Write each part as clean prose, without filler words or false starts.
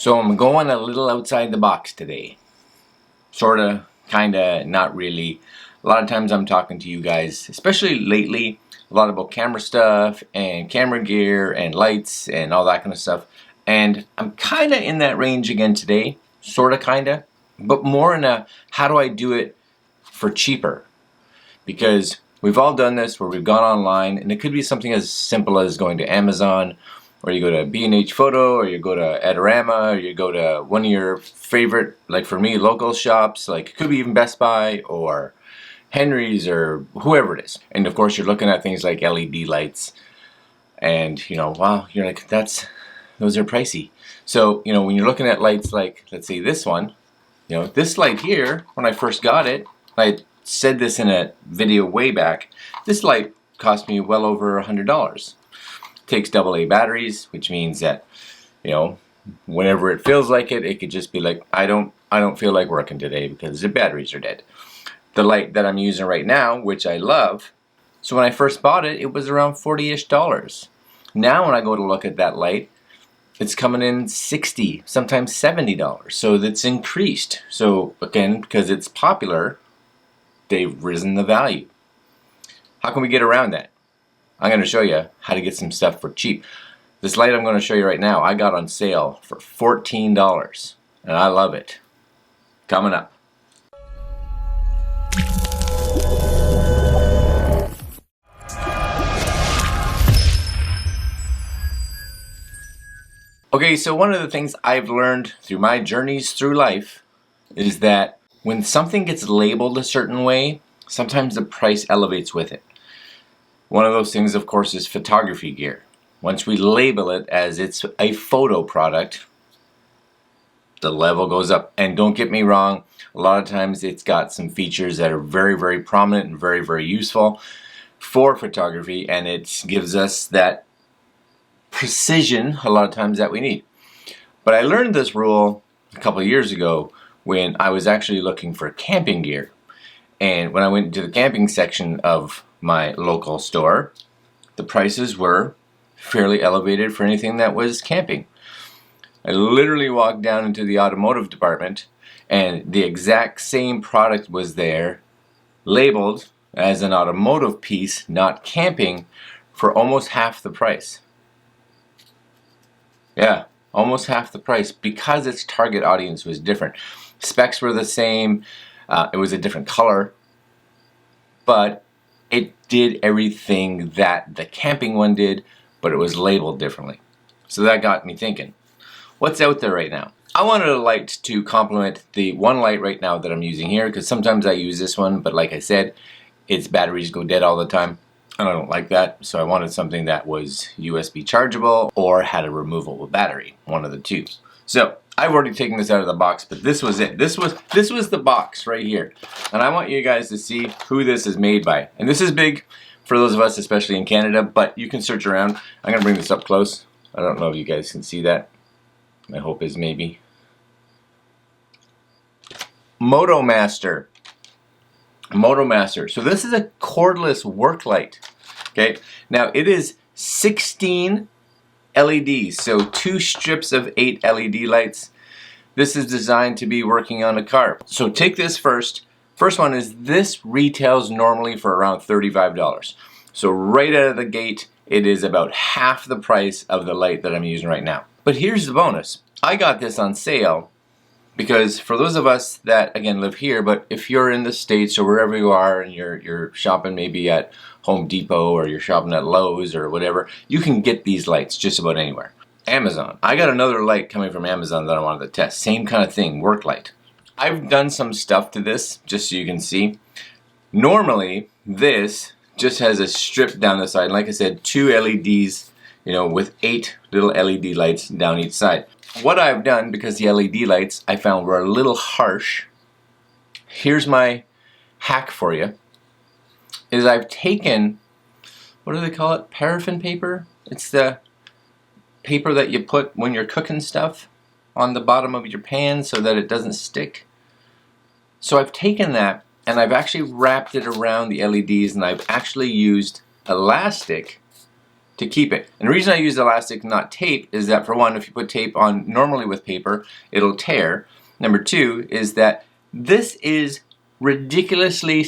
So I'm going a little outside the box today. Sorta, kinda, not really. A lot of times I'm talking to you guys, especially lately, a lot about camera stuff and camera gear and lights and all that kind of stuff. And I'm kinda in that range again today, sorta, kinda, but more in a how do I do it for cheaper? Because we've all done this where we've gone online, and it could be something as simple as going to Amazon, or you go to B&H Photo, or you go to Adorama, or you go to one of your favorite, like for me, local shops, like it could be even Best Buy or Henry's or whoever it is. And of course you're looking at things like LED lights, and wow, you're like, those are pricey. So when you're looking at lights like, let's say this one, this light here, when I first got it, I said this in a video way back, this light cost me well over $100. Takes AA batteries, which means that whenever it feels like it could just be like, I don't feel like working today because the batteries are dead. The light that I'm using right now, which I love, so when I first bought it, it was around $40-ish. Now when I go to look at that light, it's coming in $60, sometimes $70. So that's increased. So again, because it's popular, they've risen the value. How can we get around that? I'm going to show you how to get some stuff for cheap. This light I'm going to show you right now, I got on sale for $14, and I love it. Coming up. Okay, so one of the things I've learned through my journeys through life is that when something gets labeled a certain way, sometimes the price elevates with it. One of those things, of course, is photography gear. Once we label it as it's a photo product, the level goes up. And don't get me wrong, a lot of times it's got some features that are very, very prominent and very, very useful for photography, and it gives us that precision a lot of times that we need. But I learned this rule a couple of years ago when I was actually looking for camping gear. And when I went to the camping section of my local store, the prices were fairly elevated for anything that was camping. I literally walked down into the automotive department and the exact same product was there, labeled as an automotive piece, not camping, for almost half the price. Yeah, almost half the price, because its target audience was different. Specs were the same, it was a different color, but it did everything that the camping one did, but it was labeled differently. So that got me thinking, what's out there right now? I wanted a light to complement the one light right now that I'm using here, because sometimes I use this one, but like I said, its batteries go dead all the time, and I don't like that. So I wanted something that was USB chargeable or had a removable battery, one of the two. So I've already taken this out of the box, but this was it. This was the box right here. And I want you guys to see who this is made by. And this is big for those of us, especially in Canada, but you can search around. I'm gonna bring this up close. I don't know if you guys can see that. My hope is maybe. MotoMaster. MotoMaster. So this is a cordless work light. Okay. Now it is 16 LEDs, so 2 strips of 8 LED lights. This is designed to be working on a car. So take this first. First one is this retails normally for around $35. So right out of the gate, it is about half the price of the light that I'm using right now. But here's the bonus. I got this on sale because for those of us that, again, live here, but if you're in the States or wherever you are and you're shopping maybe at Home Depot or you're shopping at Lowe's or whatever, you can get these lights just about anywhere. Amazon. I got another light coming from Amazon that I wanted to test. Same kind of thing, work light. I've done some stuff to this just so you can see. Normally, this just has a strip down the side. Like I said, 2 LEDs, with 8 little LED lights down each side. What I've done, because the LED lights I found were a little harsh, here's my hack for you, is I've taken, what do they call it? Paraffin paper? It's the paper that you put when you're cooking stuff on the bottom of your pan so that it doesn't stick. So I've taken that and I've actually wrapped it around the LEDs, and I've actually used elastic to keep it. And the reason I use elastic, not tape, is that for one, if you put tape on normally with paper, it'll tear. Number two is that this is ridiculously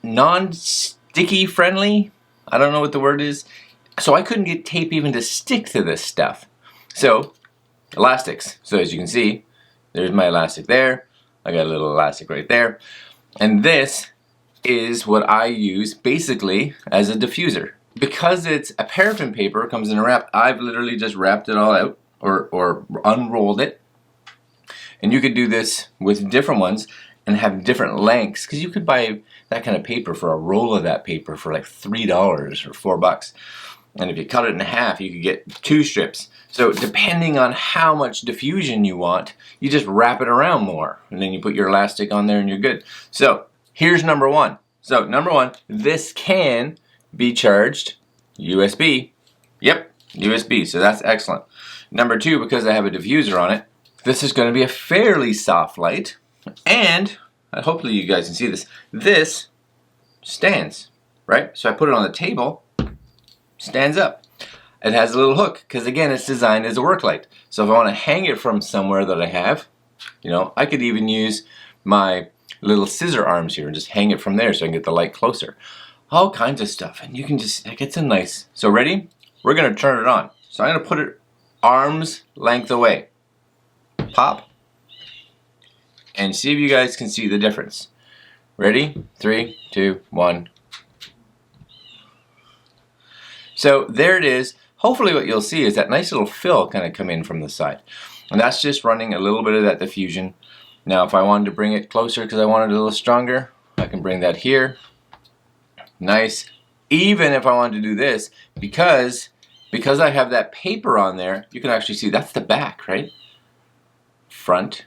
non-sticky friendly. I don't know what the word is. So I couldn't get tape even to stick to this stuff. So, elastics. So as you can see, there's my elastic there. I got a little elastic right there. And this is what I use basically as a diffuser. Because it's a paraffin paper, it comes in a wrap, I've literally just wrapped it all out or unrolled it. And you could do this with different ones and have different lengths, because you could buy that kind of paper for a roll of that paper for like $3 or $4. And if you cut it in half, you could get 2 strips. So depending on how much diffusion you want, you just wrap it around more. And then you put your elastic on there and you're good. So here's number one. So number one, this can be charged USB. Yep, USB, so that's excellent. Number two, because I have a diffuser on it, this is going to be a fairly soft light. And hopefully you guys can see this. This stands, right? So I put it on the table, stands up. It has a little hook, because again, it's designed as a work light. So if I want to hang it from somewhere that I have, you know, I could even use my little scissor arms here and just hang it from there so I can get the light closer. All kinds of stuff, and you can just, it gets a nice, so ready? We're gonna turn it on. So I'm gonna put it arm's length away. Pop. And see if you guys can see the difference. Ready? 3, 2, 1. So there it is. Hopefully what you'll see is that nice little fill kind of come in from the side. And that's just running a little bit of that diffusion. Now if I wanted to bring it closer because I wanted it a little stronger, I can bring that here. Nice. Even if I wanted to do this, because I have that paper on there, you can actually see that's the back, right? Front,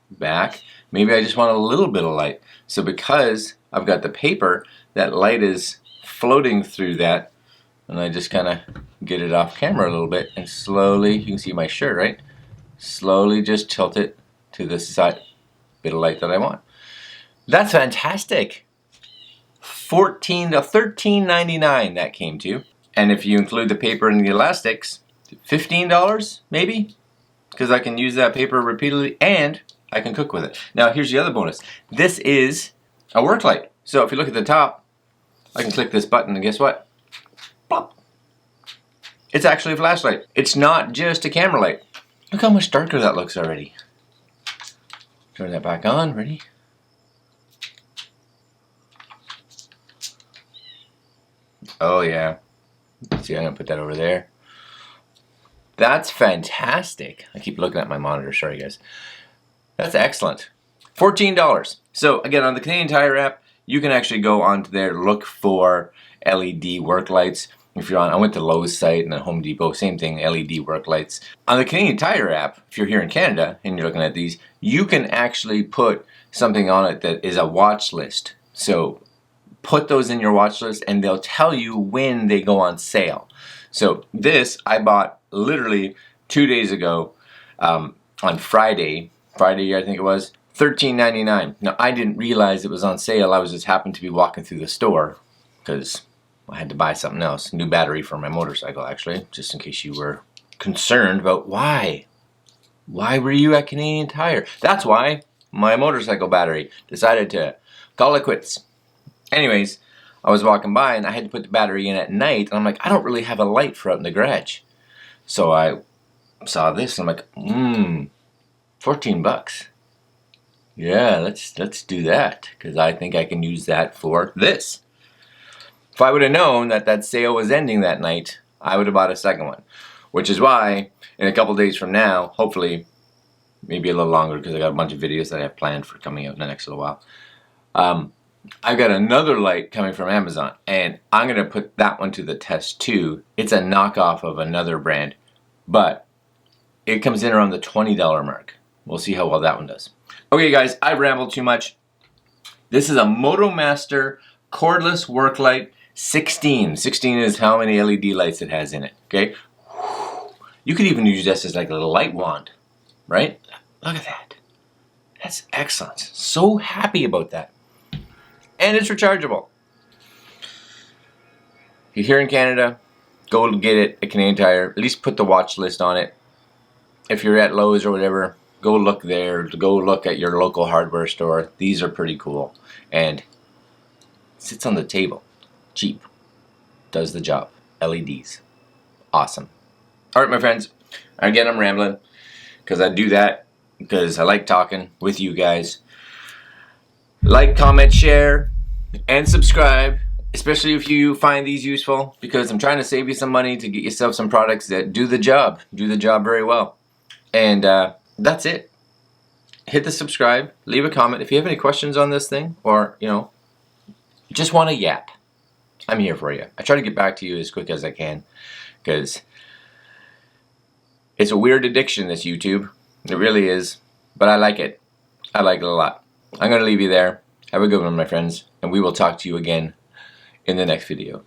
back. Maybe I just want a little bit of light. So because I've got the paper, that light is floating through that, and I just kind of get it off camera a little bit, and slowly, you can see my shirt, right? Slowly just tilt it to the side, bit of light that I want. That's fantastic. $14 to $13.99 that came to. And if you include the paper and the elastics, $15 maybe? Because I can use that paper repeatedly and I can cook with it. Now here's the other bonus. This is a work light. So if you look at the top, I can click this button and guess what? Plop. It's actually a flashlight. It's not just a camera light. Look how much darker that looks already. Turn that back on, ready? Oh yeah. See, I'm gonna put that over there. That's fantastic. I keep looking at my monitor, sorry guys. That's excellent. $14. So again, on the Canadian Tire app, you can actually go onto there, look for LED work lights. If you're on, I went to Lowe's site and then Home Depot, same thing, LED work lights. On the Canadian Tire app, if you're here in Canada and you're looking at these, you can actually put something on it that is a watch list. So put those in your watch list and they'll tell you when they go on sale. So this I bought literally 2 days ago on Friday I think it was, $13.99. Now I didn't realize it was on sale. I was just happened to be walking through the store because I had to buy something else, new battery for my motorcycle actually, just in case you were concerned about why were you at Canadian Tire? That's why my motorcycle battery decided to call it quits. Anyways, I was walking by and I had to put the battery in at night and I'm like, I don't really have a light for out in the garage. So I saw this and I'm like, $14. Yeah, let's do that because I think I can use that for this. If I would have known that that sale was ending that night, I would have bought a second one. Which is why, in a couple days from now, hopefully, maybe a little longer because I got a bunch of videos that I have planned for coming out in the next little while. I've got another light coming from Amazon, and I'm going to put that one to the test too. It's a knockoff of another brand, but it comes in around the $20 mark. We'll see how well that one does. Okay guys, I rambled too much. This is a MotoMaster cordless work light 16. 16 is how many LED lights it has in it, okay? You could even use this as like a little light wand, right? Look at that. That's excellent. So happy about that. And it's rechargeable. If you're here in Canada, go get it at Canadian Tire. At least put the watch list on it. If you're at Lowe's or whatever, go look there. Go look at your local hardware store. These are pretty cool. And sits on the table. Cheap. Does the job. LEDs. Awesome. Alright, my friends. Again, I'm rambling. Because I do that because I like talking with you guys. Like, comment, share, and subscribe. Especially if you find these useful. Because I'm trying to save you some money to get yourself some products that do the job. Do the job very well. And that's it. Hit the subscribe. Leave a comment. If you have any questions on this thing. Or, you know, just want to yap. I'm here for you. I try to get back to you as quick as I can. Because it's a weird addiction, this YouTube. It really is. But I like it. I like it a lot. I'm going to leave you there. Have a good one, my friends. And we will talk to you again in the next video.